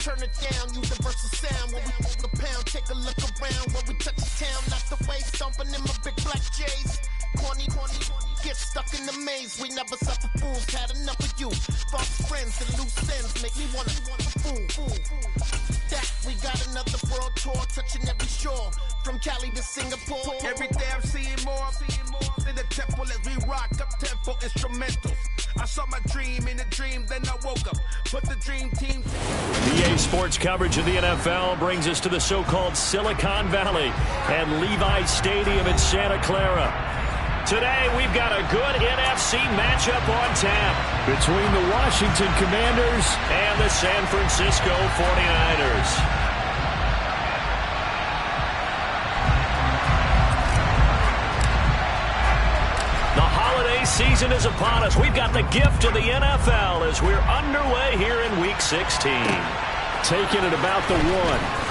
Turn it down, universal sound. When we pull the pound, take a look around. When we touch the town, not the way. Stomping in my big black J's. Corny, get stuck in the maze. We never suffer fools, had enough of you. False friends and loose ends make me wanna fool. That we got another world tour, touching every shore. From Cali to Singapore. Every day I'm seeing more in the temple as we rock up tempo instrumentals. I saw my dream in a dream, then I woke up. Put the dream team. EA Sports coverage of the NFL brings us to the so-called Silicon Valley and Levi Stadium in Santa Clara. Today, we've got a good NFC matchup on tap between the Washington Commanders and the San Francisco 49ers. The holiday season is upon us. We've got the gift of the NFL as we're underway here in Week 16. Taking it about the 1.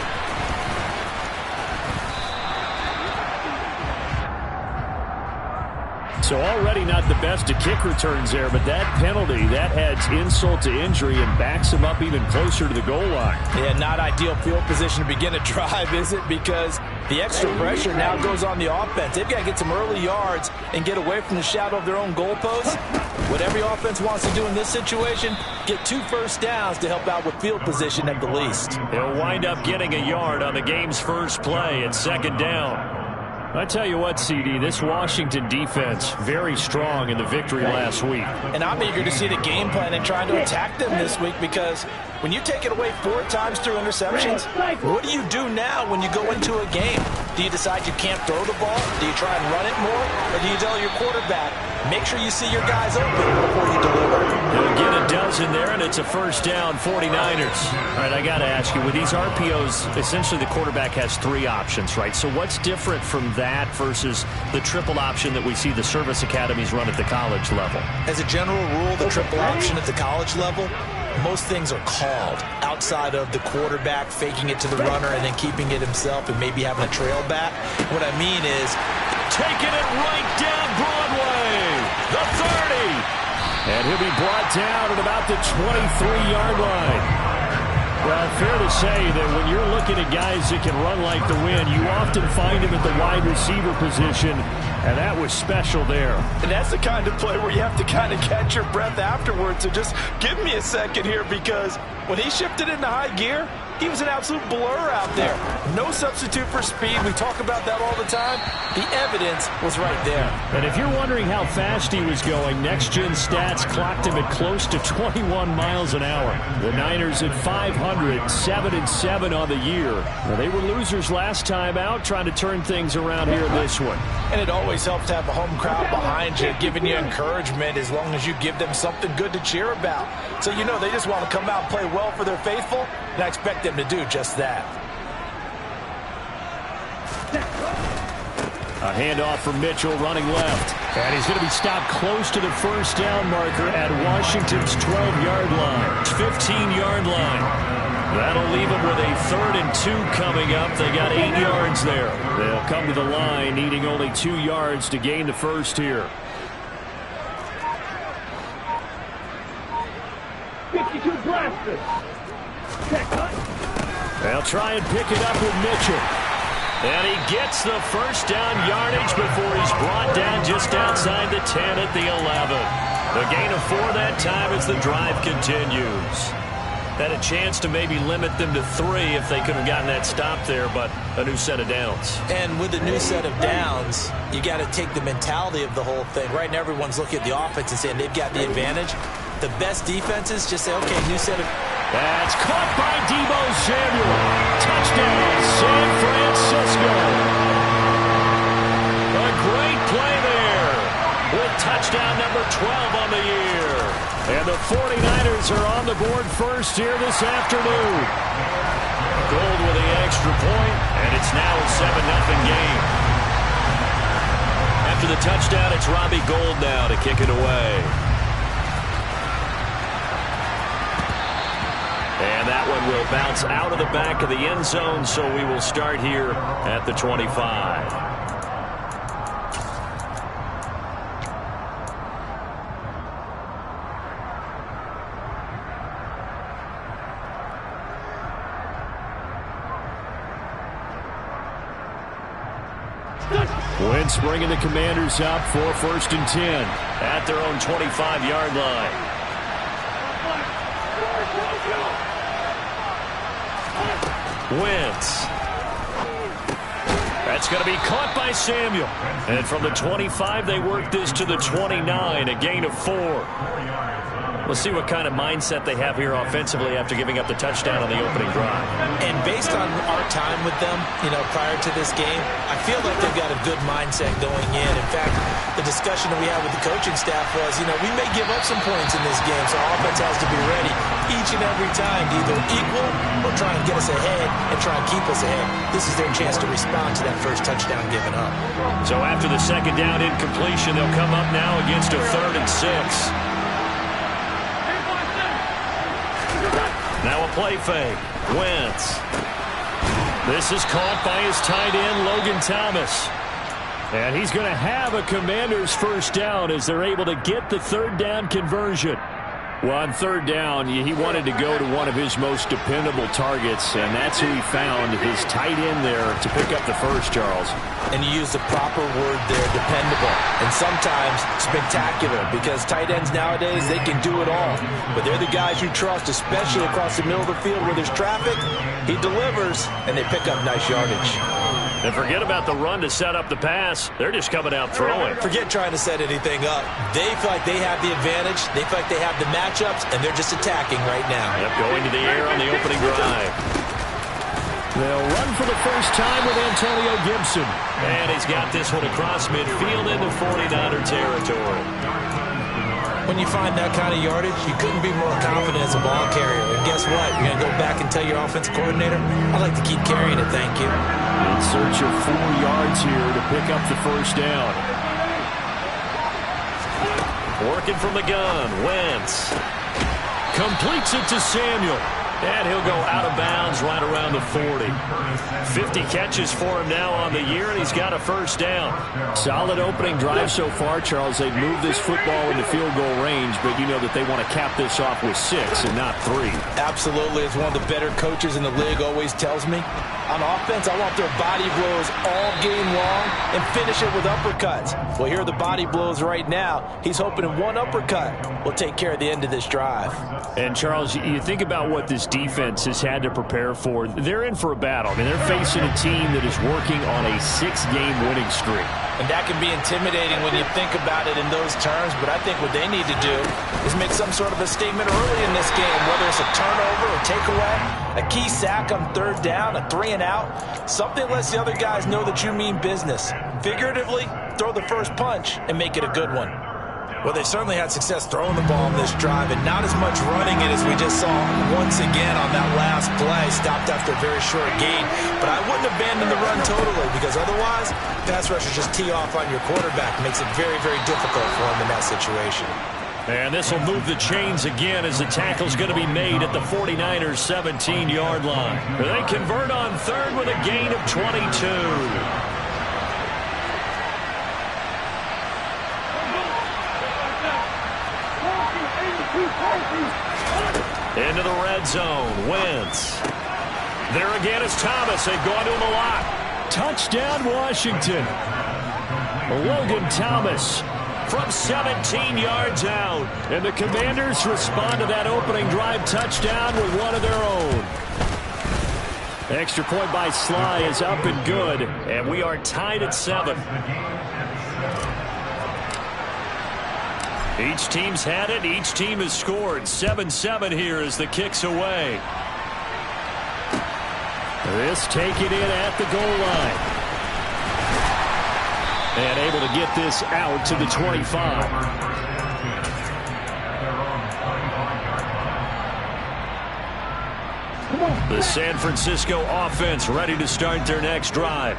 So already not the best of kick returns there, but that penalty, that adds insult to injury and backs him up even closer to the goal line. Yeah, not ideal field position to begin a drive, is it? Because the extra pressure now goes on the offense. They've got to get some early yards and get away from the shadow of their own goalposts. What every offense wants to do in this situation, get 2 first downs to help out with field position at the least. They'll wind up getting a yard on the game's first play at 2nd down. I tell you what, CD, this Washington defense, very strong in the victory last week. And I'm eager to see the game plan and trying to attack them this week, because when you take it away 4 times through interceptions, what do you do now when you go into a game? Do you decide you can't throw the ball? Do you try and run it more? Or do you tell your quarterback, make sure you see your guys open before you deliver? They'll get a dozen there, and it's a first down, 49ers. All right, I got to ask you, with these RPOs, essentially the quarterback has 3 options, right? So what's different from that versus the triple option that we see the service academies run at the college level? As a general rule, the triple option at the college level, most things are called outside of the quarterback faking it to the runner and then keeping it himself and maybe having a trail back. What I mean is taking it right down Broadway, the 30. And he'll be brought down at about the 23-yard line. Well, fair to say that when you're looking at guys that can run like the wind, you often find him at the wide receiver position, and that was special there. And that's the kind of play where you have to kind of catch your breath afterwards. So just give me a second here, because when he shifted into high gear, he was an absolute blur out there. No substitute for speed. We talk about that all the time. The evidence was right there. And if you're wondering how fast he was going, next-gen stats clocked him at close to 21 miles an hour. The Niners at 500, 7-7 on the year. Well, they were losers last time out, trying to turn things around here in this one. And it always helps to have a home crowd behind you, giving you encouragement as long as you give them something good to cheer about. So you know they just want to come out and play well for their faithful, and I expect them to do just that. A handoff from Mitchell running left. And he's going to be stopped close to the first down marker at Washington's 12-yard line. 15-yard line. That'll leave them with a 3rd and 2 coming up. They got 8 yards there. They'll come to the line needing only 2 yards to gain the first here. 52 blasters. They'll try and pick it up with Mitchell. And he gets the first down yardage before he's brought down just outside the 10 at the 11. The gain of 4 that time as the drive continues. Had a chance to maybe limit them to 3 if they could have gotten that stop there, but a new set of downs. And with a new set of downs, you got to take the mentality of the whole thing. Right now everyone's looking at the offense and saying they've got the advantage. The best defenses just say, okay, new set of... That's caught by Deebo Samuel. Touchdown, San Francisco. A great play there with touchdown number 12 on the year. And the 49ers are on the board first here this afternoon. Gold with the extra point, and it's now a 7-0 game. After the touchdown, it's Robbie Gould now to kick it away. And that one will bounce out of the back of the end zone, so we will start here at the 25. Wentz bringing the Commanders up for 1st and 10 at their own 25-yard line. Wentz. That's going to be caught by Samuel. And from the 25, they work this to the 29, a gain of 4. We'll see what kind of mindset they have here offensively after giving up the touchdown on the opening drive. And based on our time with them, prior to this game, I feel like they've got a good mindset going in. In fact, the discussion that we had with the coaching staff was, we may give up some points in this game, so our offense has to be ready each and every time to either equal or try and get us ahead and try and keep us ahead. This is their chance to respond to that first touchdown given up. So after the second down incompletion, they'll come up now against a 3rd and 6. Now a play fake. Wentz. This is caught by his tight end, Logan Thomas. And he's going to have a Commander's first down as they're able to get the 3rd down conversion. Well, on 3rd down, he wanted to go to one of his most dependable targets, and that's who he found, his tight end there, to pick up the first, Charles. And you use the proper word there, dependable, and sometimes spectacular, because tight ends nowadays, they can do it all. But they're the guys you trust, especially across the middle of the field where there's traffic. He delivers, and they pick up nice yardage. And forget about the run to set up the pass. They're just coming out throwing. Forget trying to set anything up. They feel like they have the advantage. They feel like they have the matchups, and they're just attacking right now. Yep, going to the air on the opening drive. They'll run for the first time with Antonio Gibson. And he's got this one across midfield into 49er territory. When you find that kind of yardage, you couldn't be more confident as a ball carrier. And guess what? You're going to go back and tell your offensive coordinator, I'd like to keep carrying it, thank you. In search of 4 yards here to pick up the first down. Working from the gun, Wentz. Completes it to Samuel. And he'll go out of bounds right around the 40. 50 catches for him now on the year, and he's got a first down. Solid opening drive so far, Charles. They've moved this football into field goal range, but you know that they want to cap this off with 6 and not 3. Absolutely. As one of the better coaches in the league always tells me, on offense, I want their body blows all game long and finish it with uppercuts. Well, here are the body blows right now. He's hoping in one uppercut will take care of the end of this drive. And, Charles, you think about what this defense has had to prepare for. They're in for a battle. I mean, they're facing a team that is working on a 6-game winning streak. And that can be intimidating when you think about it in those terms, but I think what they need to do is make some sort of a statement early in this game, whether it's a turnover or takeaway, a key sack on 3rd down, a 3-and-out, something lets the other guys know that you mean business. Figuratively, throw the first punch and make it a good one. Well, they certainly had success throwing the ball in this drive, and not as much running it as we just saw once again on that last play. Stopped after a very short gain. But I wouldn't abandon the run totally, because otherwise, pass rushers just tee off on your quarterback. It makes it very, very difficult for him in that situation. And this will move the chains again as the tackle's going to be made at the 49ers' 17-yard line. They convert on 3rd with a gain of 22. Into the red zone, Wentz. There again is Thomas. They've gone to him a lot. Touchdown, Washington. Logan Thomas from 17 yards out. And the Commanders respond to that opening drive touchdown with one of their own. Extra point by Sly is up and good. And we are tied at 7. Each team's had it. Each team has scored. 7-7 here as the kick's away. This taken in at the goal line. And able to get this out to the 25. The San Francisco offense ready to start their next drive.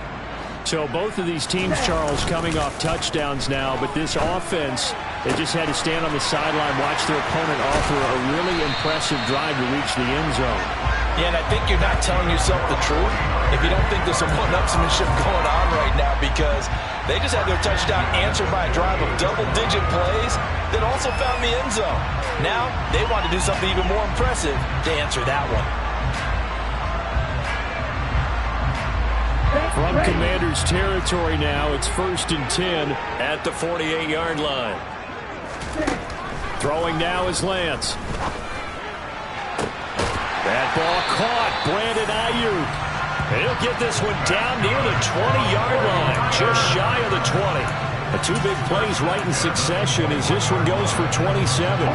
So both of these teams, Charles, coming off touchdowns now, but this offense, they just had to stand on the sideline, watch their opponent offer a really impressive drive to reach the end zone. Yeah, and I think you're not telling yourself the truth if you don't think there's some one-upsmanship going on right now, because they just had their touchdown answered by a drive of double-digit plays that also found the end zone. Now they want to do something even more impressive to answer that one. From Commander Commanders territory now. It's 1st and 10 at the 48-yard line. Throwing now is Lance. That ball caught. Brandon Ayuk. He'll get this one down near the 20-yard line, just shy of the 20. The two big plays right in succession as this one goes for 27.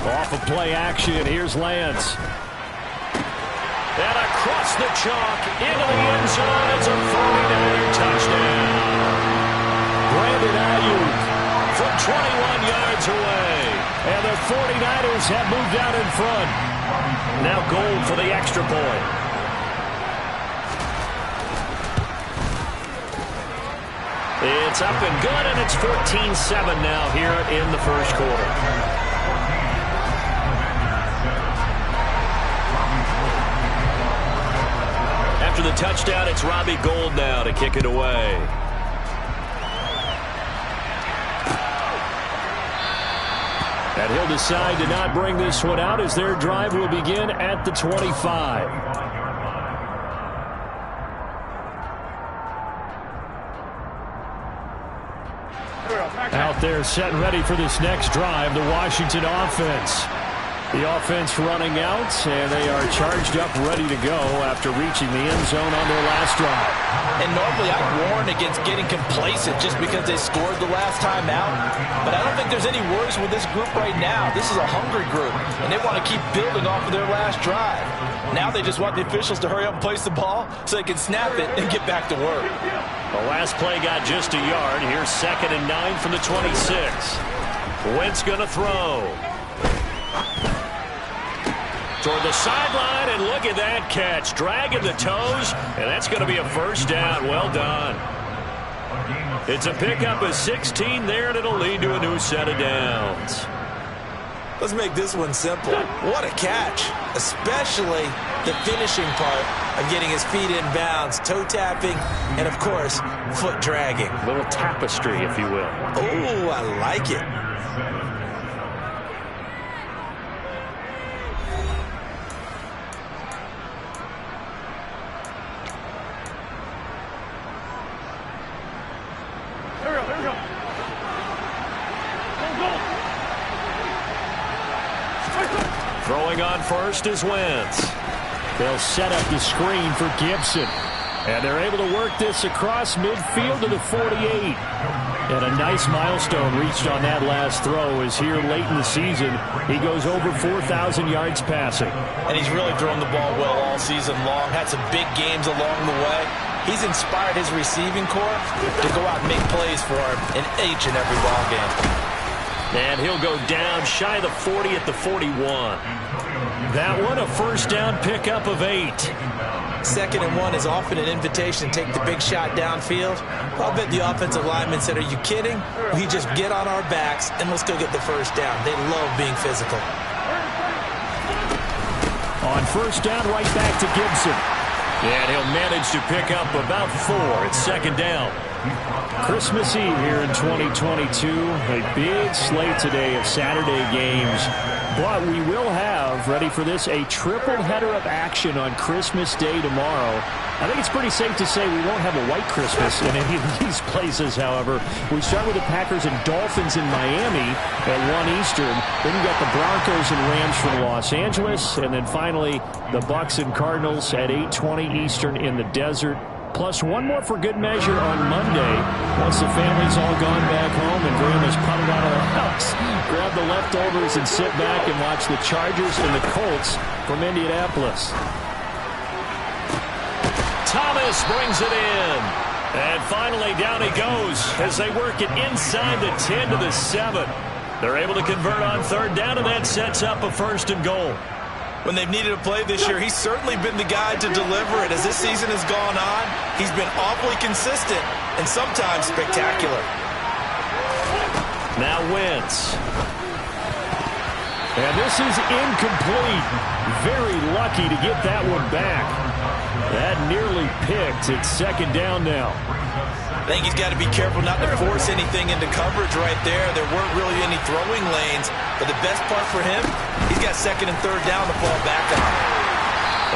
Off of play action, here's Lance. And across the chalk, into the end zone, it's a 49er touchdown. Brandon Ayuk from 21 yards away. And the 49ers have moved out in front. Now goal for the extra point. It's up and good, and it's 14-7 now here in the first quarter. After the touchdown, it's Robbie Gould now to kick it away. And he'll decide to not bring this one out as their drive will begin at the 25. Out there set and ready for this next drive, the Washington offense. The offense running out, and they are charged up, ready to go after reaching the end zone on their last drive. And normally I warn against getting complacent just because they scored the last time out. But I don't think there's any worries with this group right now. This is a hungry group, and they want to keep building off of their last drive. Now they just want the officials to hurry up and place the ball so they can snap it and get back to work. The last play got just a yard. Here's 2nd and 9 from the 26. Wentz going to throw. Toward the sideline, and look at that catch. Dragging the toes, and that's going to be a first down. Well done. It's a pickup of 16 there, and it'll lead to a new set of downs. Let's make this one simple. What a catch, especially the finishing part of getting his feet in bounds, toe tapping, and, of course, foot dragging. A little tapestry, if you will. Oh, I like it. Throwing on first is Wentz. They'll set up the screen for Gibson. And they're able to work this across midfield to the 48. And a nice milestone reached on that last throw as here late in the season, he goes over 4,000 yards passing. And he's really thrown the ball well all season long. Had some big games along the way. He's inspired his receiving corps to go out and make plays for him in each and every ball game. And he'll go down shy of the 40 at the 41. That one, a first down pickup of 8. 2nd and 1 is often an invitation to take the big shot downfield. I'll bet the offensive lineman said, are you kidding? We just get on our backs and let's go get the first down. They love being physical. On first down, right back to Gibson. And he'll manage to pick up about 4. It's 2nd down. Christmas Eve here in 2022. A big slate today of Saturday games. But we will have, ready for this, a triple header of action on Christmas Day tomorrow. I think it's pretty safe to say we won't have a white Christmas in any of these places, however. We start with the Packers and Dolphins in Miami at 1 Eastern. Then you got the Broncos and Rams from Los Angeles. And then finally, the Bucs and Cardinals at 8:20 Eastern in the desert. Plus one more for good measure on Monday. Once the family's all gone back home and Grandma's putted out of the house, grab the leftovers and sit back and watch the Chargers and the Colts from Indianapolis. Thomas brings it in. And finally down he goes as they work it inside the 10 to the 7. They're able to convert on 3rd down, and that sets up a 1st and goal. When they've needed a play this year, he's certainly been the guy to deliver it. As this season has gone on, he's been awfully consistent and sometimes spectacular. Now Wentz. And this is incomplete. Very lucky to get that one back. That nearly picked. It's 2nd down now. I think he's got to be careful not to force anything into coverage right there. There weren't really any throwing lanes, but the best part for him, he's got second and third down to fall back on.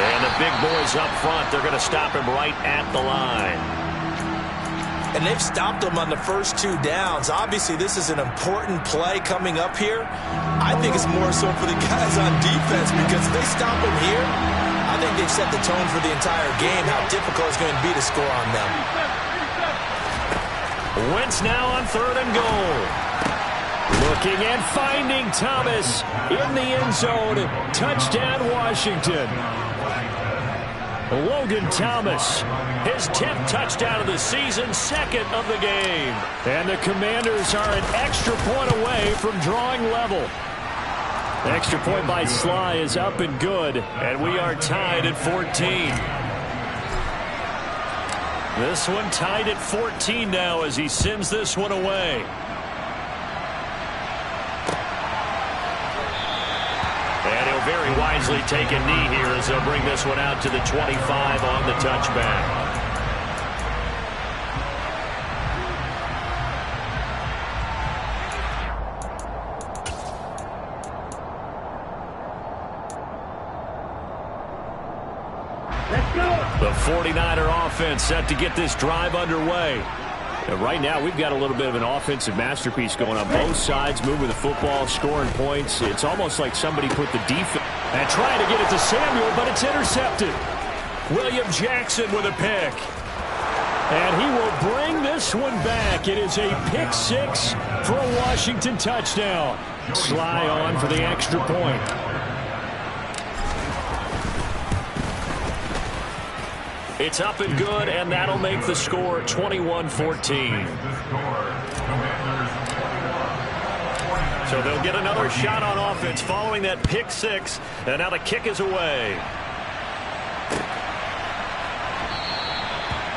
And the big boys up front, they're going to stop him right at the line. And they've stopped him on the first 2 downs. Obviously, this is an important play coming up here. I think it's more so for the guys on defense, because if they stop him here, I think they've set the tone for the entire game, how difficult it's going to be to score on them. Wentz now on 3rd and goal. Looking and finding Thomas in the end zone. Touchdown, Washington. Logan Thomas, his 10th touchdown of the season, 2nd of the game. And the Commanders are an extra point away from drawing level. Extra point by Sly is up and good, and we are tied at 14. This one tied at 14 now as he sends this one away. And he'll very wisely take a knee here as they'll bring this one out to the 25 on the touchback. The 49er offense set to get this drive underway. And right now, we've got a little bit of an offensive masterpiece going on both sides, moving the football, scoring points. It's almost like somebody put the defense and trying to get it to Samuel, but it's intercepted. William Jackson with a pick. And he will bring this one back. It is a pick 6 for a Washington touchdown. Sly on for the extra point. It's up and good, and that'll make the score 21-14. So they'll get another shot on offense following that pick 6, and now the kick is away.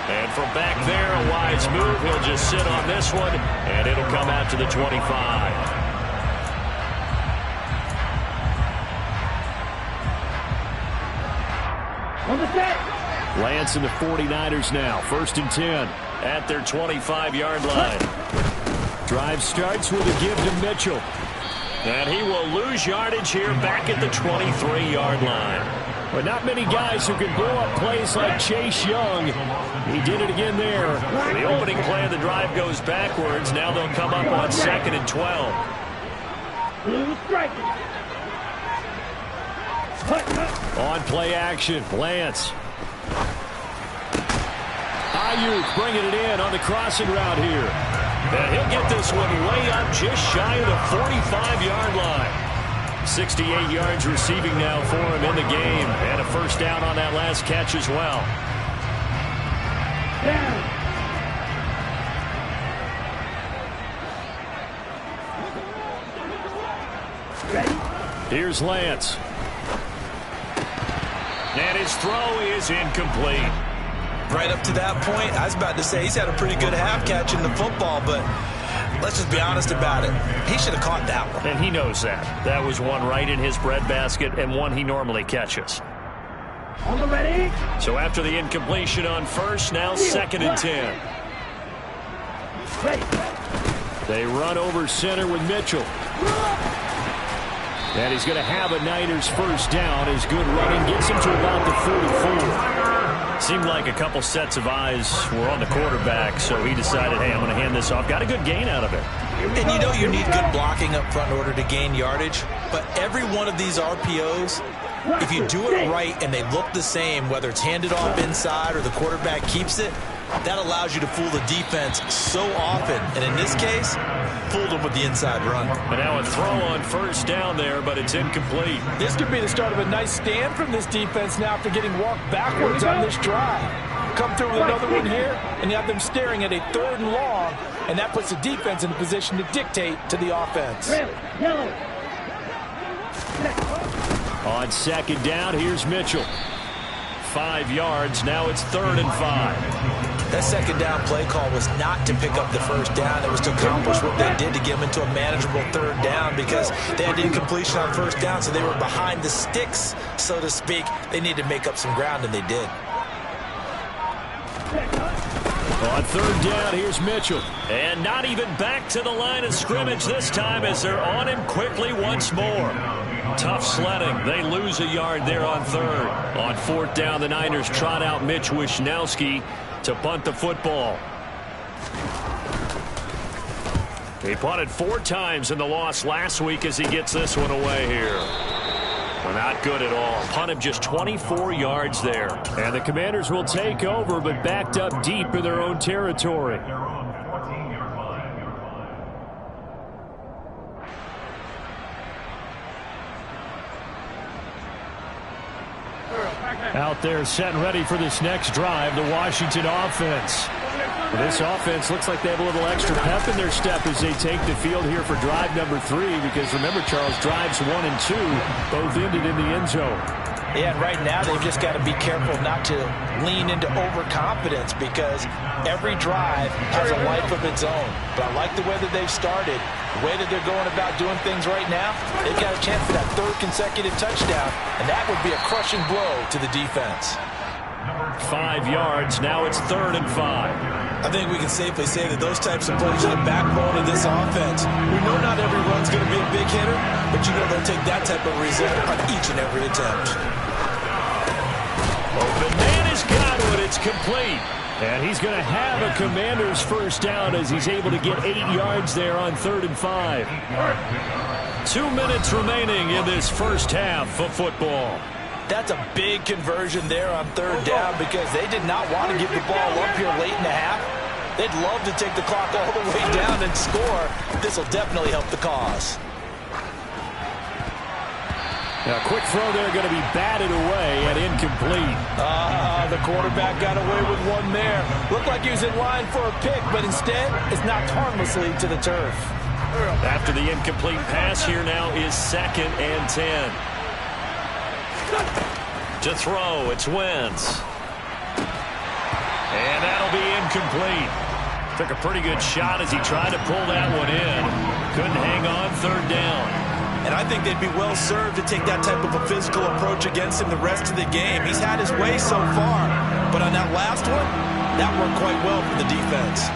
And from back there, a wise move. He'll just sit on this one, and it'll come out to the 25. On the set. Lance and the 49ers now. 1st and 10 at their 25-yard line. Drive starts with a give to Mitchell. And he will lose yardage here back at the 23-yard line. But not many guys who can blow up plays like Chase Young. He did it again there. The opening play of the drive goes backwards. Now they'll come up on 2nd and 12. On play action, Lance. Ayuk bringing it in on the crossing route here. And he'll get this one way up just shy of the 45-yard line. 68 yards receiving now for him in the game. And a first down on that last catch as well. Here's Lance. And his throw is incomplete. Right up to that point, I was about to say he's had a pretty good half catching the football, but let's just be honest about it. He should have caught that one. And he knows that. That was one right in his breadbasket and one he normally catches. On the ready. So after the incompletion on first, now 2nd and 10. They run over center with Mitchell. And he's going to have a Niners first down. His good running gets him to about the 44. Seemed like a couple sets of eyes were on the quarterback, so he decided, hey, I'm going to hand this off. Got a good gain out of it. And you know you need good blocking up front in order to gain yardage, but every one of these RPOs, if you do it right and they look the same, whether it's handed off inside or the quarterback keeps it, that allows you to fool the defense so often. And in this case, fooled them with the inside run. And now a throw on first down there, but it's incomplete. This could be the start of a nice stand from this defense now after getting walked backwards on this drive. Come through with another one here, and you have them staring at a 3rd and long, and that puts the defense in a position to dictate to the offense. On 2nd down, here's Mitchell. 5 yards, now it's 3rd and 5. That 2nd down play call was not to pick up the first down. It was to accomplish what they did to get them into a manageable 3rd down because they had incompletion on first down, so they were behind the sticks, so to speak. They needed to make up some ground, and they did. On third down, here's Mitchell. And not even back to the line of scrimmage this time as they're on him quickly once more. Tough sledding. They lose a yard there on third. On fourth down, the Niners trot out Mitch Wishnowski to punt the football. He punted 4 times in the loss last week as he gets this one away here. Well, not good at all. Punted just 24 yards there. And the Commanders will take over, but backed up deep in their own territory. Out there set and ready for this next drive, the Washington offense. This offense looks like they have a little extra pep in their step as they take the field here for drive number 3, because remember, Charles, drives 1 and 2 both ended in the end zone. Yeah, and right now they've just got to be careful not to lean into overconfidence, because every drive has a life of its own. But I like the way that they've started, the way that they're going about doing things right now. They've got a chance for that 3rd consecutive touchdown, and that would be a crushing blow to the defense. 5 yards. Now it's 3rd and 5. I think we can safely say that those types of plays are the backbone of this offense. We know not every run's going to be a big hitter, but you know they'll take that type of result on each and every attempt. Open man has got it. It's complete. And he's going to have a Commander's first down as he's able to get 8 yards there on 3rd and 5. 2 minutes remaining in this first half of football. That's a big conversion there on 3rd down, because they did not want to give the ball up here late in the half. They'd love to take the clock all the way down and score. This will definitely help the cause. Now, a quick throw there going to be batted away and incomplete. The quarterback got away with one there. Looked like he was in line for a pick, but instead it's knocked harmlessly to the turf. After the incomplete pass, here now is 2nd and 10. To throw, it's Wentz. And that'll be incomplete. Took a pretty good shot as he tried to pull that one in. Couldn't hang on 3rd down. And I think they'd be well served to take that type of a physical approach against him the rest of the game. He's had his way so far, but on that last one, that worked quite well for the defense.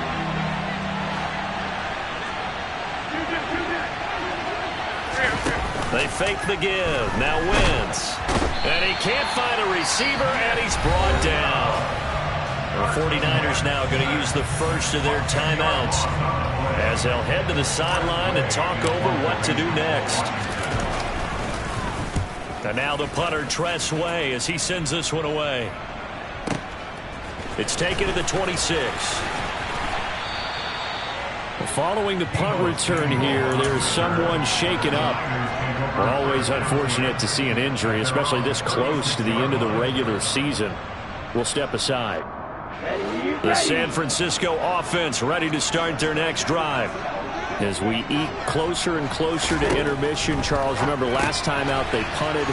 They fake the give. Now Wentz. And he can't find a receiver, and he's brought down. The 49ers now going to use the first of their timeouts as they'll head to the sideline and talk over what to do next. And now the punter, Tress Way, as he sends this one away. It's taken to the 26. Following the punt return here, there's someone shaken up. We're always unfortunate to see an injury, especially this close to the end of the regular season. We'll step aside. The San Francisco offense ready to start their next drive. As we eke closer and closer to intermission, Charles, remember last time out they punted.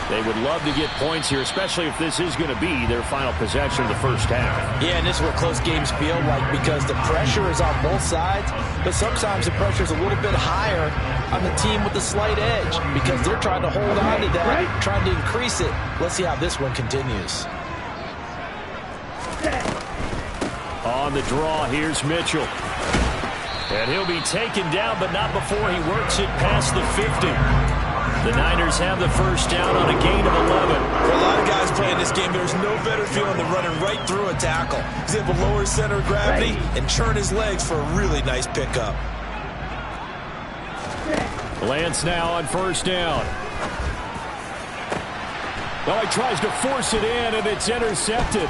They would love to get points here, especially if this is going to be their final possession of the first half. Yeah, and this is what close games feel like, because the pressure is on both sides, but sometimes the pressure is a little bit higher on the team with the slight edge, because they're trying to hold on to that, trying to increase it. Let's see how this one continues. On the draw, here's Mitchell. And he'll be taken down, but not before he works it past the 50. The Niners have the first down on a gain of 11. For a lot of guys playing this game, there's no better feeling than running right through a tackle. He's able to lower his center of gravity and churn his legs for a really nice pickup. Lance now on first down. Well, he tries to force it in, and it's intercepted.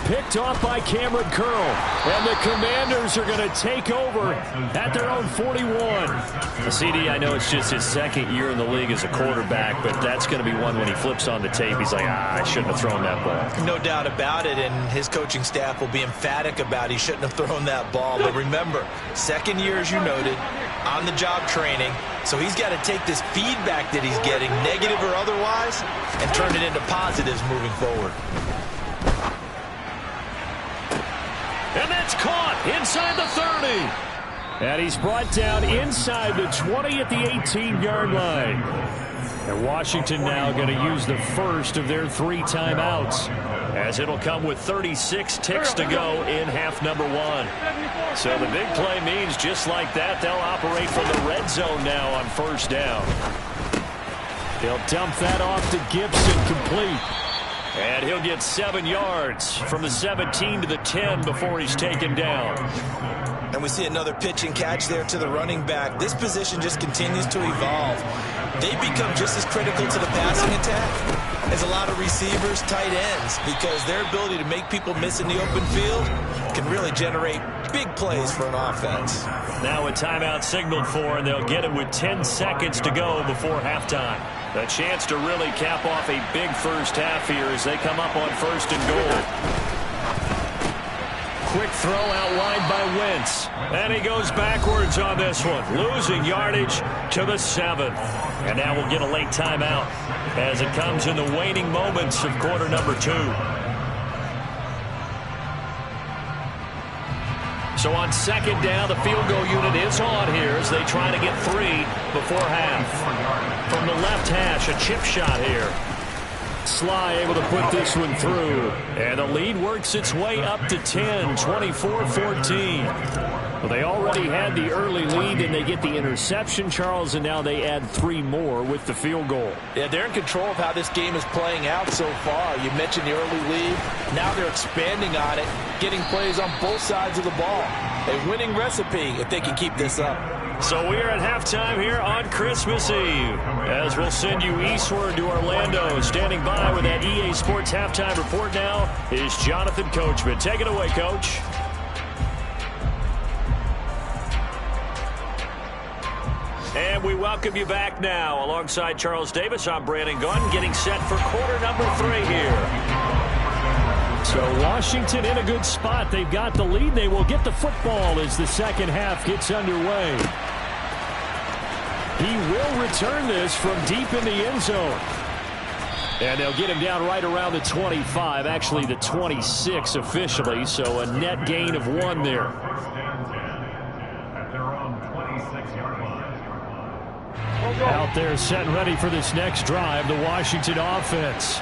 Picked off by Cameron Curl. And the Commanders are going to take over at their own 41. CD, I know it's just his 2nd year in the league as a quarterback, but that's going to be one when he flips on the tape. He's like, I shouldn't have thrown that ball. No doubt about it, and his coaching staff will be emphatic about he shouldn't have thrown that ball. But remember, 2nd year, as you noted, on-the-job training. So he's got to take this feedback that he's getting, negative or otherwise, and turn it into positives moving forward. And that's caught inside the 30. And he's brought down inside the 20 at the 18-yard line. And Washington now going to use the first of their 3 timeouts as it'll come with 36 ticks to go in half number 1. So the big play means just like that, they'll operate from the red zone now on first down. He'll dump that off to Gibson, complete. And he'll get 7 yards from the 17 to the 10 before he's taken down. And we see another pitch and catch there to the running back. This position just continues to evolve. They become just as critical to the passing attack as a lot of receivers, tight ends, because their ability to make people miss in the open field can really generate big plays for an offense. Now a timeout signaled for, and they'll get it with 10 seconds to go before halftime. A chance to really cap off a big first half here as they come up on first and goal. Quick throw out wide by Wentz. And he goes backwards on this one, losing yardage to the 7th. And now we'll get a late timeout as it comes in the waning moments of quarter number 2. So on second down, the field goal unit is on here as they try to get 3 before half. From the left hash, a chip shot here. Sly able to put this one through. And the lead works its way up to 10, 24-14. Well, they already had the early lead, and they get the interception, Charles, and now they add 3 more with the field goal. Yeah, they're in control of how this game is playing out so far. You mentioned the early lead. Now they're expanding on it, getting plays on both sides of the ball. A winning recipe if they can keep this up. So we are at halftime here on Christmas Eve, as we'll send you eastward to Orlando. Standing by with that EA Sports halftime report now is Jonathan Coachman. Take it away, Coach. And we welcome you back now. Alongside Charles Davis, I'm Brandon Gunn, getting set for quarter number 3 here. So Washington in a good spot. They've got the lead. They will get the football as the second half gets underway. He will return this from deep in the end zone. And they'll get him down right around the 25, actually the 26 officially, so a net gain of 1 there. Out there set and ready for this next drive, the Washington offense.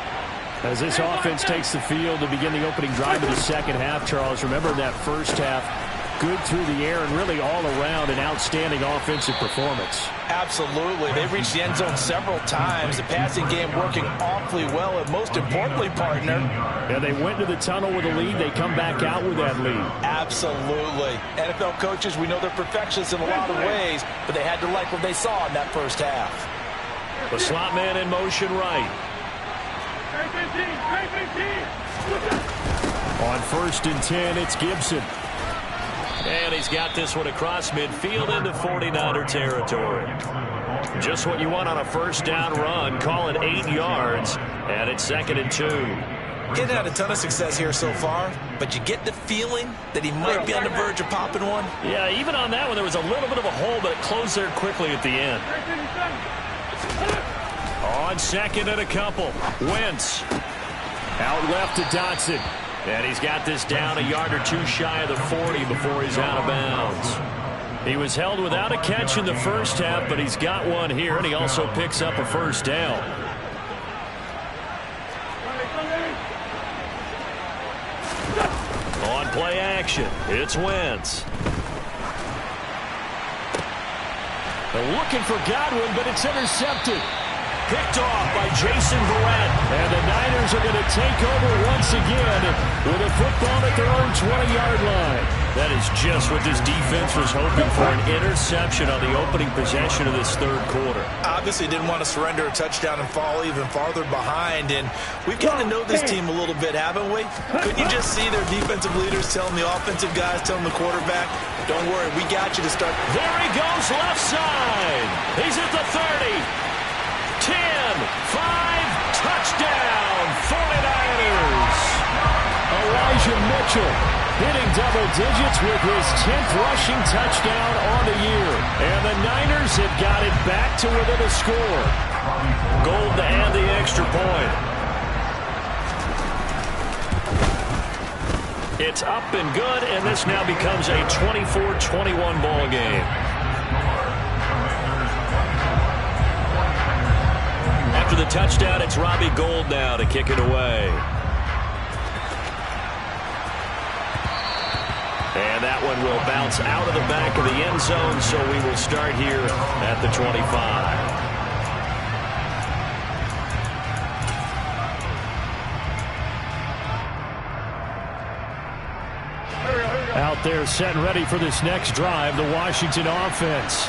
As this offense takes the field to begin the opening drive of the second half, Charles, remember that first half, good through the air and really all around an outstanding offensive performance. Absolutely. They've reached the end zone several times. The passing game working awfully well, and most importantly, partner. Yeah, they went to the tunnel with a lead. They come back out with that lead. Absolutely. NFL coaches, we know they're perfectionists in a lot of ways, but they had to like what they saw in that first half. The slot man in motion right. On first and 10, it's Gibson. And he's got this one across midfield into 49er territory. Just what you want on a first down run. Call it 8 yards, and it's 2nd and 2. He's had a ton of success here so far, but you get the feeling that he might be on the verge of popping one. Yeah, even on that one, there was a little bit of a hole, but it closed there quickly at the end. On second and a couple, Wentz. Out left to Dotson. And he's got this down a yard or 2 shy of the 40 before he's out of bounds. He was held without a catch in the first half, but he's got one here, and he also picks up a first down. On play action, it's Wentz. They're looking for Godwin, but it's intercepted. Picked off by Jason Verrett. And the Niners are going to take over once again with a football at their own 20-yard line. That is just what this defense was hoping for, an interception on the opening possession of this third quarter. Obviously didn't want to surrender a touchdown and fall even farther behind, and we've gotten to know this team a little bit, haven't we? Couldn't you just see their defensive leaders telling the offensive guys, telling the quarterback, don't worry, we got you to start. There he goes, left side. He's at the 30. 10, 5, touchdown, 49ers. Elijah Mitchell hitting double digits with his 10th rushing touchdown on the year. And the Niners have got it back to within a score. Gold to add the extra point. It's up and good, and this now becomes a 24-21 ball game. After the touchdown, it's Robbie Gould now to kick it away. And that one will bounce out of the back of the end zone, so we will start here at the 25. Out there set and ready for this next drive, the Washington offense.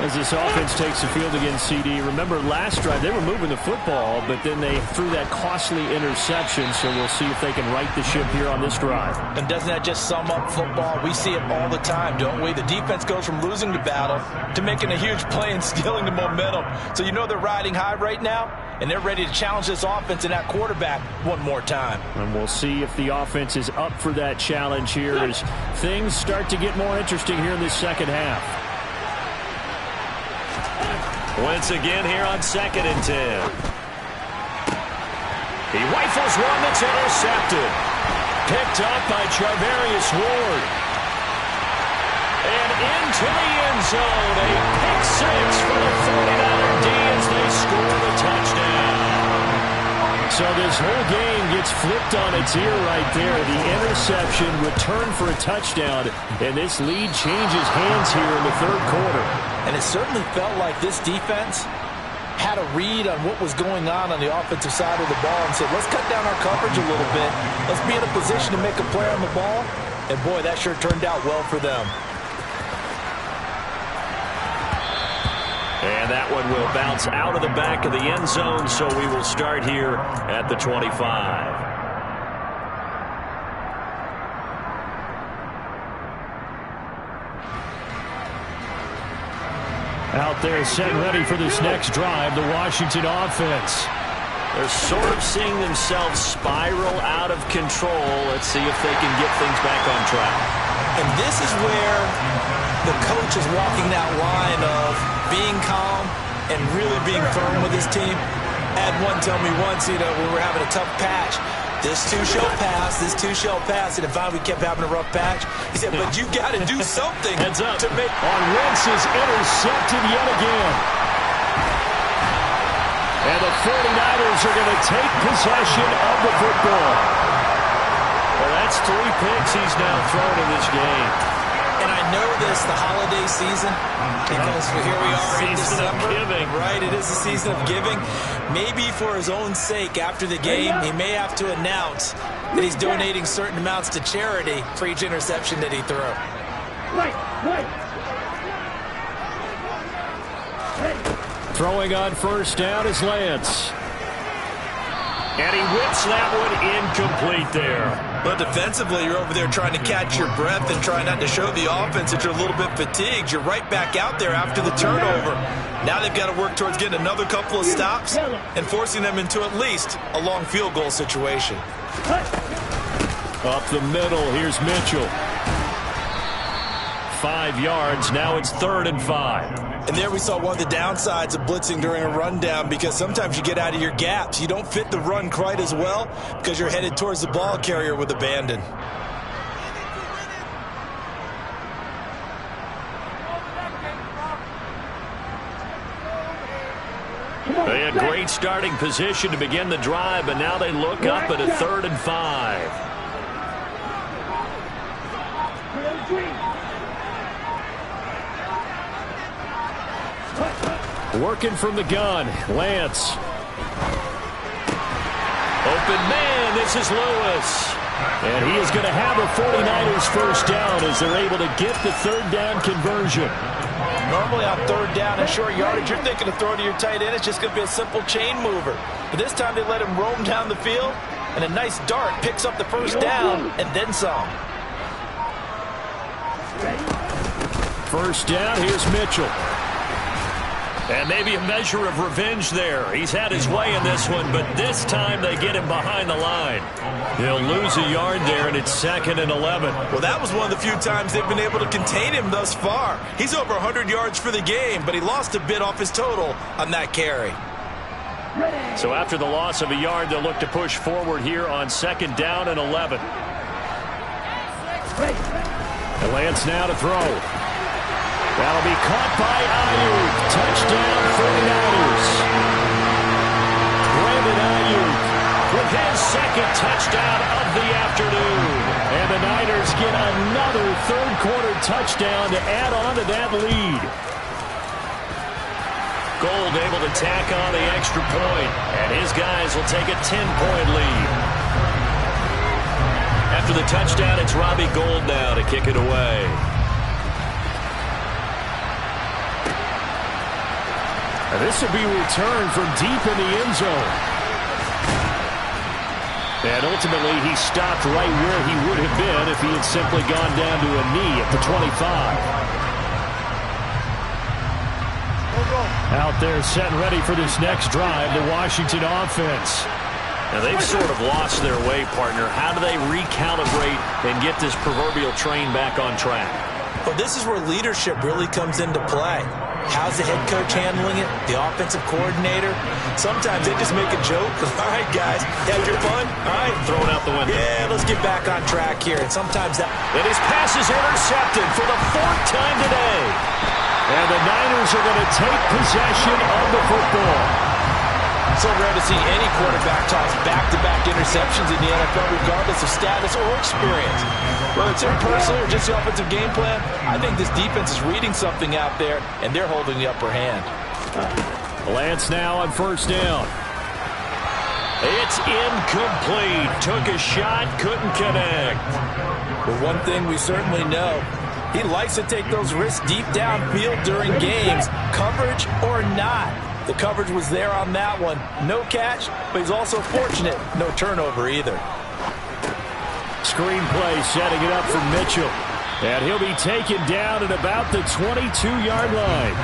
As this offense takes the field against CD. Remember last drive, they were moving the football, but then they threw that costly interception, so we'll see if they can right the ship here on this drive. And doesn't that just sum up football? We see it all the time, don't we? The defense goes from losing the battle to making a huge play and stealing the momentum. So you know they're riding high right now, and they're ready to challenge this offense and that quarterback one more time. And we'll see if the offense is up for that challenge here as things start to get more interesting here in this second half. Once again here on 2nd and 10. He rifles one that's intercepted. Picked up by Charvarius Ward. And into the end zone. A pick six for the 49er D as they score the touchdown. So this whole game gets flipped on its ear right there. The interception, return for a touchdown, and this lead changes hands here in the third quarter. And it certainly felt like this defense had a read on what was going on the offensive side of the ball and said, let's cut down our coverage a little bit. Let's be in a position to make a play on the ball. And, boy, that sure turned out well for them. And that one will bounce out of the back of the end zone, so we will start here at the 25. Out there set and ready for this next drive, the Washington offense. They're sort of seeing themselves spiral out of control. Let's see if they can get things back on track. And this is where the coach is walking that line of being calm and really being firm with his team. I had one tell me once, when we were having a tough patch, this too shall pass, this too shall pass. And if we kept having a rough patch, he said, but you got to do something to make. On Wentz is intercepted yet again. And the 49ers are going to take possession of the football. Well, that's 3 picks he's now thrown in this game. And I know this, the holiday season, because here we are in December. Giving. Right, it is the season of giving. Maybe for his own sake, after the game, he may have to announce that he's donating certain amounts to charity for each interception that he threw. Throwing on first down is Lance. And he whips that one incomplete there. But defensively, you're over there trying to catch your breath and trying not to show the offense that you're a little bit fatigued. You're right back out there after the turnover. Now they've got to work towards getting another couple of stops and forcing them into at least a long field goal situation. Up the middle, here's Mitchell. 5 yards, now it's 3rd and 5. And there we saw one of the downsides of blitzing during a rundown, because sometimes you get out of your gaps. You don't fit the run quite as well because you're headed towards the ball carrier with abandon. They had great starting position to begin the drive, but now they look up at a 3rd and 5. Working from the gun, Lance. Open man, this is Lewis. And he is going to have a 49ers first down as they're able to get the 3rd down conversion. Normally on 3rd down and short yardage, you're thinking to throw to your tight end. It's just going to be a simple chain mover. But this time they let him roam down the field, and a nice dart picks up the first down and then some. First down, here's Mitchell. And maybe a measure of revenge there. He's had his way in this one, but this time they get him behind the line. He'll lose a yard there, and it's 2nd and 11. Well, that was one of the few times they've been able to contain him thus far. He's over 100 yards for the game, but he lost a bit off his total on that carry. So after the loss of a yard, they'll look to push forward here on 2nd down and 11. And Lance now to throw. That'll be caught by Ayuk. Touchdown 49ers. Brandon Ayuk with his 2nd touchdown of the afternoon. And the Niners get another third-quarter touchdown to add on to that lead. Gold able to tack on the extra point, and his guys will take a 10-point lead. After the touchdown, it's Robbie Gould now to kick it away. And this will be returned from deep in the end zone. And ultimately, he stopped right where he would have been if he had simply gone down to a knee at the 25. Out there set and ready for this next drive, the Washington offense. Now, they've sort of lost their way, partner. How do they recalibrate and get this proverbial train back on track? Well, this is where leadership really comes into play. How's the head coach handling it? The offensive coordinator? Sometimes they just make a joke. All right, guys, had your fun? All right. Throw it out the window. Yeah, let's get back on track here. And sometimes that... And his pass is intercepted for the 4th time today. And the Niners are going to take possession of the football. So rare to see any quarterback toss back-to-back interceptions in the NFL, regardless of status or experience. Whether it's impersonal or just the offensive game plan, I think this defense is reading something out there, and they're holding the upper hand. Lance now on first down. It's incomplete. Took a shot, couldn't connect. But one thing we certainly know, he likes to take those risks deep downfield during games, coverage or not. The coverage was there on that one. No catch, but he's also fortunate. No turnover either. Screenplay setting it up for Mitchell. And he'll be taken down at about the 22-yard line.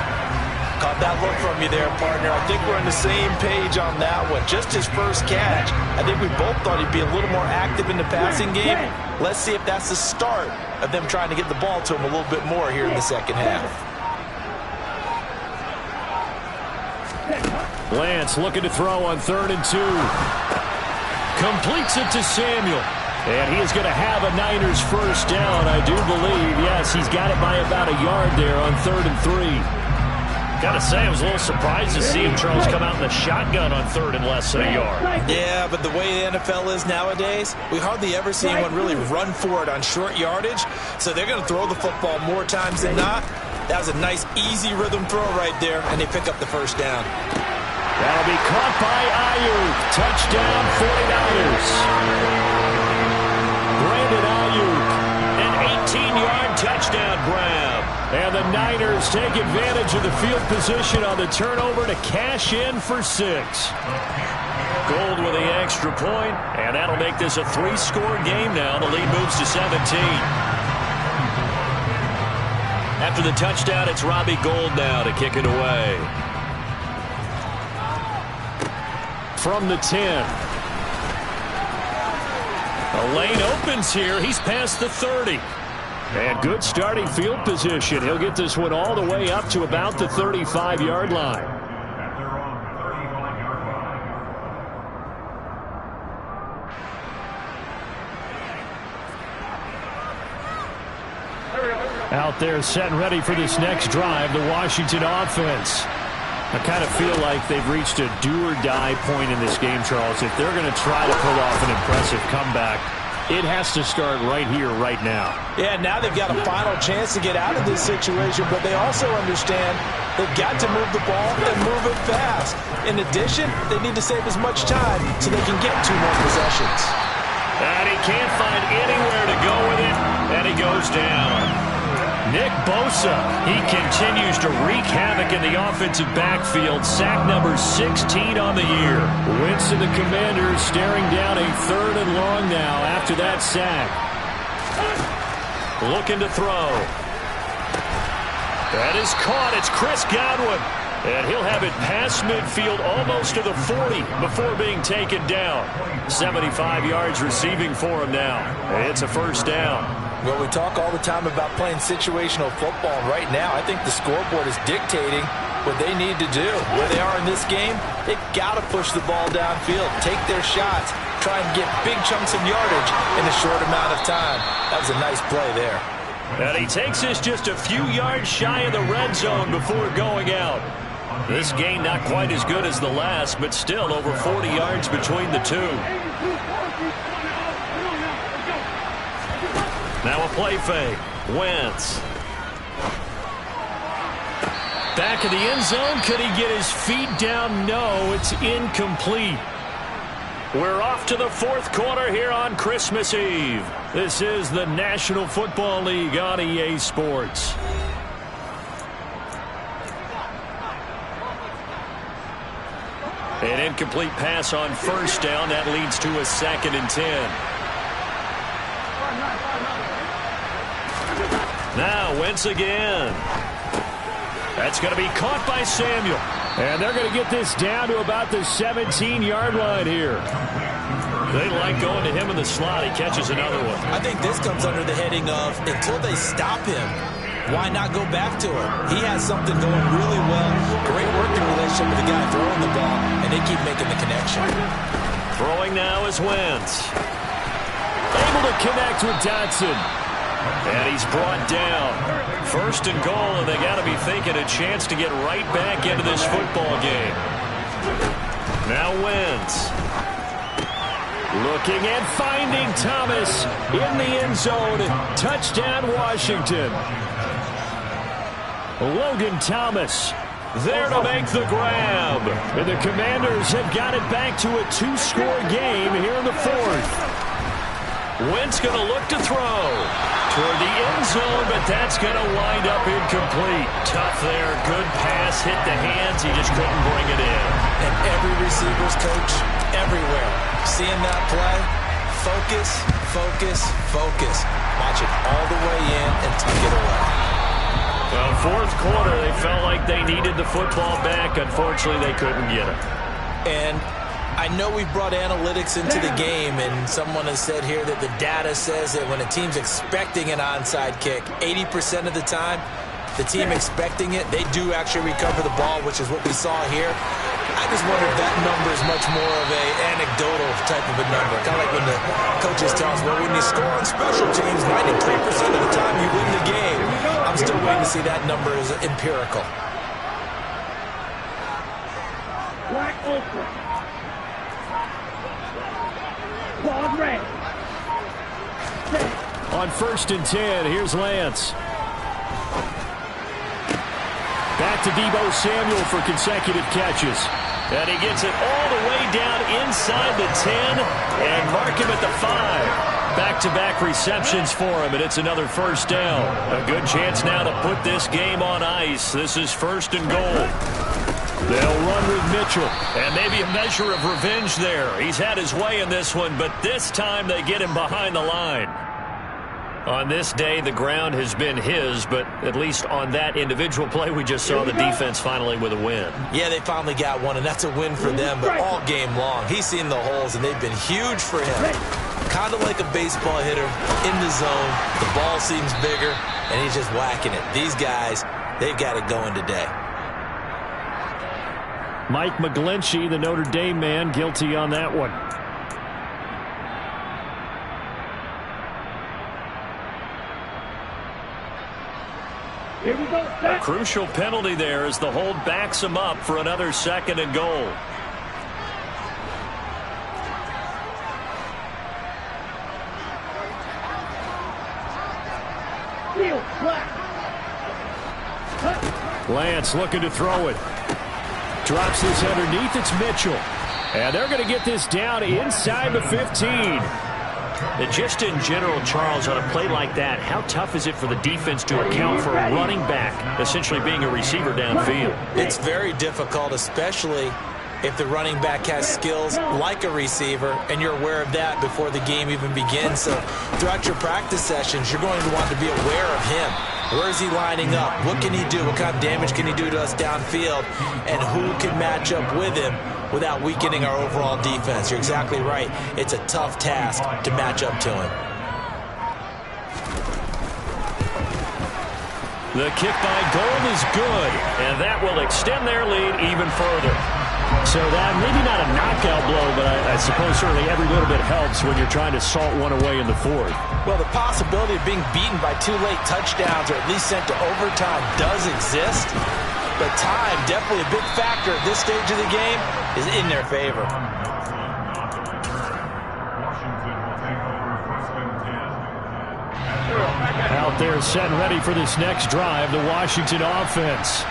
Caught that look from you there, partner. I think we're on the same page on that one. Just his first catch. I think we both thought he'd be a little more active in the passing game. Let's see if that's the start of them trying to get the ball to him a little bit more here in the second half. Lance looking to throw on 3rd and 2. Completes it to Samuel. And he is going to have a Niners first down, I do believe. Yes, he's got it by about a yard there on 3rd and 3. Gotta say, I was a little surprised to see him, Charles, come out in the shotgun on 3rd and less than a yard. Yeah, but the way the NFL is nowadays, we hardly ever see anyone really run for it on short yardage. So they're going to throw the football more times than not. That was a nice, easy rhythm throw right there, and they pick up the first down. That'll be caught by Ayuk. Touchdown, 49ers. Brandon Ayuk, an 18-yard touchdown grab. And the Niners take advantage of the field position on the turnover to cash in for 6. Gould with the extra point, and that'll make this a 3-score game now. The lead moves to 17. After the touchdown, it's Robbie Gould now to kick it away. From the 10. A lane opens here. He's past the 30. And good starting field position. He'll get this one all the way up to about the 35-yard line. Out there set and ready for this next drive, the Washington offense. I kind of feel like they've reached a do-or-die point in this game, Charles. If they're going to try to pull off an impressive comeback, it has to start right here, right now. Yeah, now they've got a final chance to get out of this situation, but they also understand they've got to move the ball and move it fast. In addition, they need to save as much time so they can get 2 more possessions. And he can't find anywhere to go with it, and he goes down. Nick Bosa, he continues to wreak havoc in the offensive backfield. Sack number 16 on the year. Wentz and the Commanders staring down a 3rd and long now after that sack. Looking to throw. That is caught. It's Chris Godwin. And he'll have it past midfield almost to the 40 before being taken down. 75 yards receiving for him now. It's a first down. Well, we talk all the time about playing situational football. Right now, I think the scoreboard is dictating what they need to do. Where they are in this game, they've got to push the ball downfield, take their shots, try and get big chunks of yardage in a short amount of time. That was a nice play there. And he takes us just a few yards shy of the red zone before going out. This gain not quite as good as the last, but still over 40 yards between the two. Now a play fake. Wentz. Back of the end zone. Could he get his feet down? No, it's incomplete. We're off to the fourth quarter here on Christmas Eve. This is the National Football League on EA Sports. An incomplete pass on first down. That leads to a 2nd and 10. Now Wentz again. That's going to be caught by Samuel. And they're going to get this down to about the 17-yard line here. They like going to him in the slot. He catches another one. I think this comes under the heading of until they stop him, why not go back to him? He has something going really well. Great working relationship with the guy throwing the ball, and they keep making the connection. Throwing now is Wentz. Able to connect with Dotson. And he's brought down. 1st and goal, and they got to be thinking a chance to get right back into this football game. Now Wentz. Looking and finding Thomas in the end zone. Touchdown, Washington. Logan Thomas there to make the grab. And the Commanders have got it back to a 2-score game here in the 4th. Wentz going to look to throw toward the end zone, but that's going to wind up incomplete. Tough there. Good pass. Hit the hands. He just couldn't bring it in. And every receiver's coach, everywhere, seeing that play, focus, focus, focus. Watch it all the way in and tuck it away. Well, 4th quarter, they felt like they needed the football back. Unfortunately, they couldn't get it. And I know we've brought analytics into the game, and someone has said here that the data says that when a team's expecting an onside kick, 80% of the time, the team expecting it, they do actually recover the ball, which is what we saw here. I just wonder if that number is much more of a anecdotal type of a number. Kind of like when the coaches tell us, well, when you score on special teams, 93% of the time you win the game. I'm still waiting to see that number is empirical. On 1st and 10, here's Lance. Back to Deebo Samuel for consecutive catches. And he gets it all the way down inside the 10 and mark him at the 5. Back-to-back receptions for him, and it's another 1st down. A good chance now to put this game on ice. This is 1st and goal. They'll run with Mitchell. And maybe a measure of revenge there. He's had his way in this one, but this time they get him behind the line. On this day, the ground has been his, but at least on that individual play, we just saw the defense finally with a win. Yeah, they finally got one, and that's a win for them, but all game long, he's seen the holes, and they've been huge for him. Kind of like a baseball hitter in the zone. The ball seems bigger, and he's just whacking it. These guys, they've got it going today. Mike McGlinchey, the Notre Dame man, guilty on that one. Here we go. A crucial penalty there as the hold backs him up for another 2nd and goal. Lance looking to throw it. Drops this underneath. It's Mitchell. And they're going to get this down inside the 15. And just in general, Charles, on a play like that, how tough is it for the defense to account for a running back essentially being a receiver downfield? It's very difficult, especially if the running back has skills like a receiver, and you're aware of that before the game even begins. So throughout your practice sessions, you're going to want to be aware of him. Where is he lining up? What can he do? What kind of damage can he do to us downfield? And who can match up with him without weakening our overall defense? You're exactly right. It's a tough task to match up to him. The kick by Gold is good, and that will extend their lead even further. So that, maybe not a knockout blow, but I suppose certainly every little bit helps when you're trying to salt one away in the 4th. Well, the possibility of being beaten by 2 late touchdowns or at least sent to overtime does exist. But time, definitely a big factor at this stage of the game, is in their favor. Out there set and ready for this next drive, the Washington offense.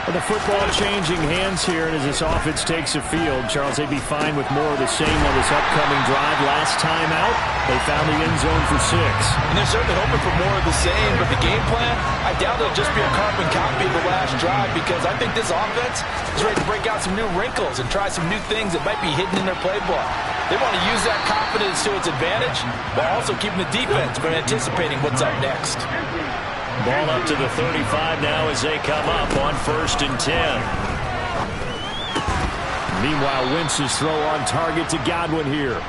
The football changing hands here, and as this offense takes the field, Charles, they'd be fine with more of the same on this upcoming drive. Last time out, they found the end zone for 6. And they're certainly hoping for more of the same, but the game plan, I doubt it'll just be a carbon copy of the last drive, because I think this offense is ready to break out some new wrinkles and try some new things that might be hidden in their playbook. They want to use that confidence to its advantage, while also keeping the defense from anticipating what's up next. Ball up to the 35 now as they come up on 1st and 10. Meanwhile, Wentz's throw on target to Godwin here.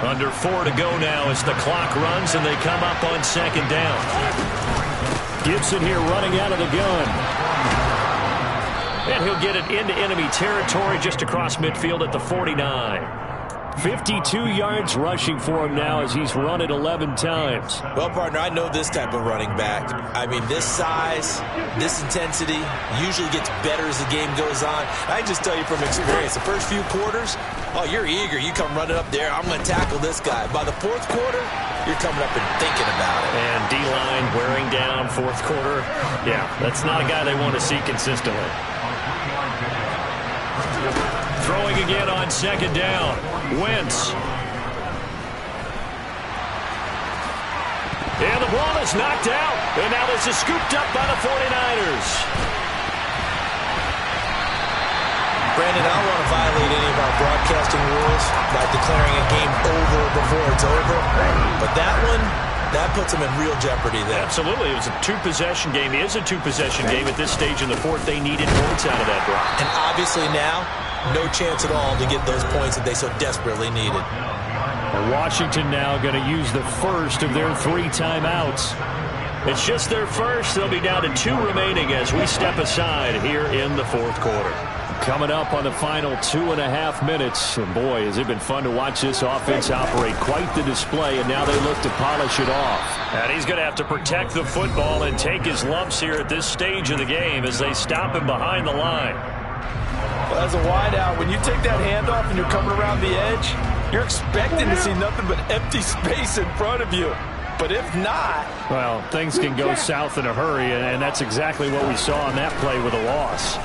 Under 4 to go now as the clock runs and they come up on 2nd down. Gibson here running out of the gun. And he'll get it into enemy territory just across midfield at the 49. 52 yards rushing for him now as he's run it 11 times. Well, partner, I know this type of running back. I mean, this size, this intensity usually gets better as the game goes on. I can just tell you from experience, the first few quarters, oh, you're eager. You come running up there, I'm going to tackle this guy. By the 4th quarter, you're coming up and thinking about it. And D-line wearing down 4th quarter. Yeah, that's not a guy they want to see consistently. Throwing again on 2nd down. Wentz. And the ball is knocked out. And now this is scooped up by the 49ers. Brandon, I don't want to violate any of our broadcasting rules by declaring a game over before it's over. But that one, that puts them in real jeopardy there. Absolutely. It was a 2-possession game. It is a 2-possession game at this stage in the 4th. They needed points out of that drive. And obviously now, no chance at all to get those points that they so desperately needed. And Washington now going to use the first of their 3 timeouts. It's just their first. They'll be down to 2 remaining as we step aside here in the 4th quarter. Coming up on the final 2.5 minutes. And boy, has it been fun to watch this offense operate. Quite the display, and now they look to polish it off. And he's going to have to protect the football and take his lumps here at this stage of the game as they stop him behind the line. Well, as a wideout, when you take that handoff and you're coming around the edge, you're expecting to see nothing but empty space in front of you. But if not... well, things can go south in a hurry, and that's exactly what we saw on that play with a loss.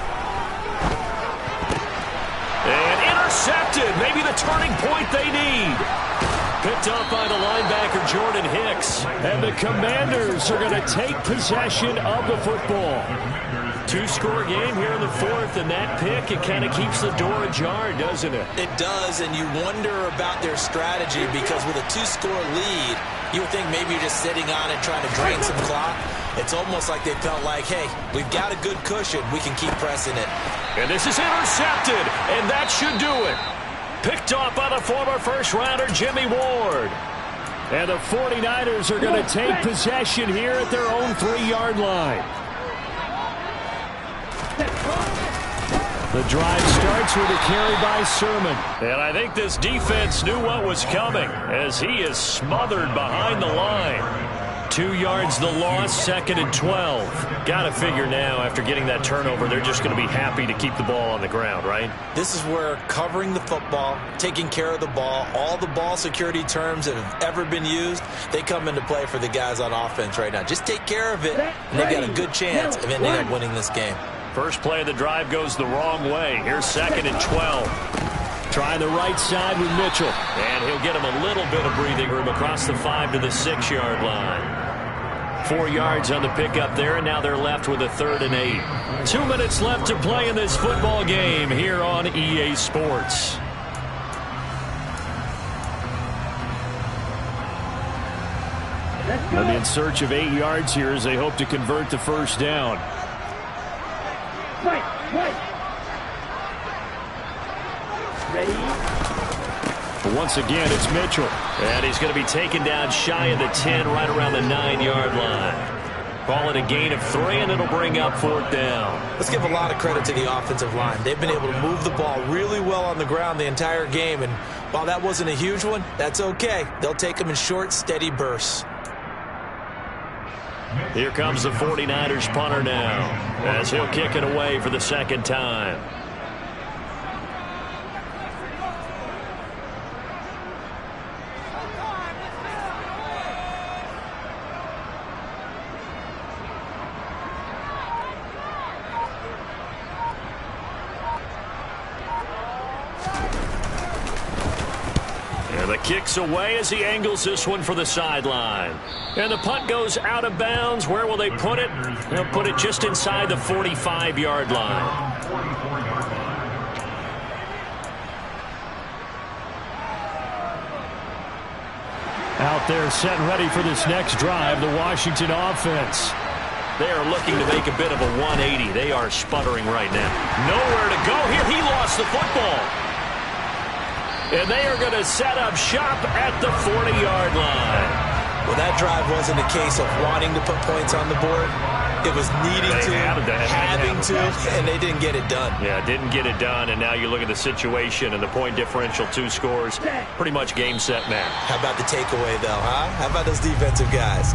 And intercepted. Maybe the turning point they need. Picked up by the linebacker, Jordan Hicks. And the Commanders are going to take possession of the football. 2-score game here in the 4th, and that pick, it kind of keeps the door ajar, doesn't it? It does, and you wonder about their strategy because with a 2-score lead, you would think maybe you're just sitting on it trying to drain some clock. It's almost like they felt like, hey, we've got a good cushion. We can keep pressing it. And this is intercepted, and that should do it. Picked off by the former first-rounder, Jimmy Ward. And the 49ers are going to take possession here at their own 3-yard line. The drive starts with a carry by Sermon. And I think this defense knew what was coming as he is smothered behind the line. 2 yards the loss, 2nd and 12. Got to figure now after getting that turnover, they're just going to be happy to keep the ball on the ground, right? This is where covering the football, taking care of the ball, all the ball security terms that have ever been used, they come into play for the guys on offense right now. Just take care of it, and they've got a good chance of ending up winning this game. First play of the drive goes the wrong way. Here's 2nd and 12. Trying the right side with Mitchell. And he'll get him a little bit of breathing room across the 5 to the 6-yard line. 4 yards on the pickup there, and now they're left with a 3rd and 8. 2 minutes left to play in this football game here on EA Sports. They'll be in search of 8 yards here as they hope to convert the first down. Ready? But once again, it's Mitchell. And he's going to be taken down shy of the 10, right around the 9-yard line. Call it a gain of 3, and it'll bring up 4th down. Let's give a lot of credit to the offensive line. They've been able to move the ball really well on the ground the entire game. And while that wasn't a huge one, that's okay. They'll take them in short, steady bursts. Here comes the 49ers punter now, as he'll kick it away for the 2nd time. kicks away as he angles this one for the sideline. And the punt goes out of bounds. Where will they put it? They'll put it just inside the 45-yard line. Out there set and ready for this next drive, the Washington offense. They are looking to make a bit of a 180. They are sputtering right now. Nowhere to go here. He lost the football. And they are going to set up shop at the 40-yard line. Well, that drive wasn't a case of wanting to put points on the board. It was needing to, having to, and they didn't get it done. Yeah, didn't get it done, and now you look at the situation and the point differential, 2 scores, pretty much game, set, match. How about the takeaway, though, huh? How about those defensive guys?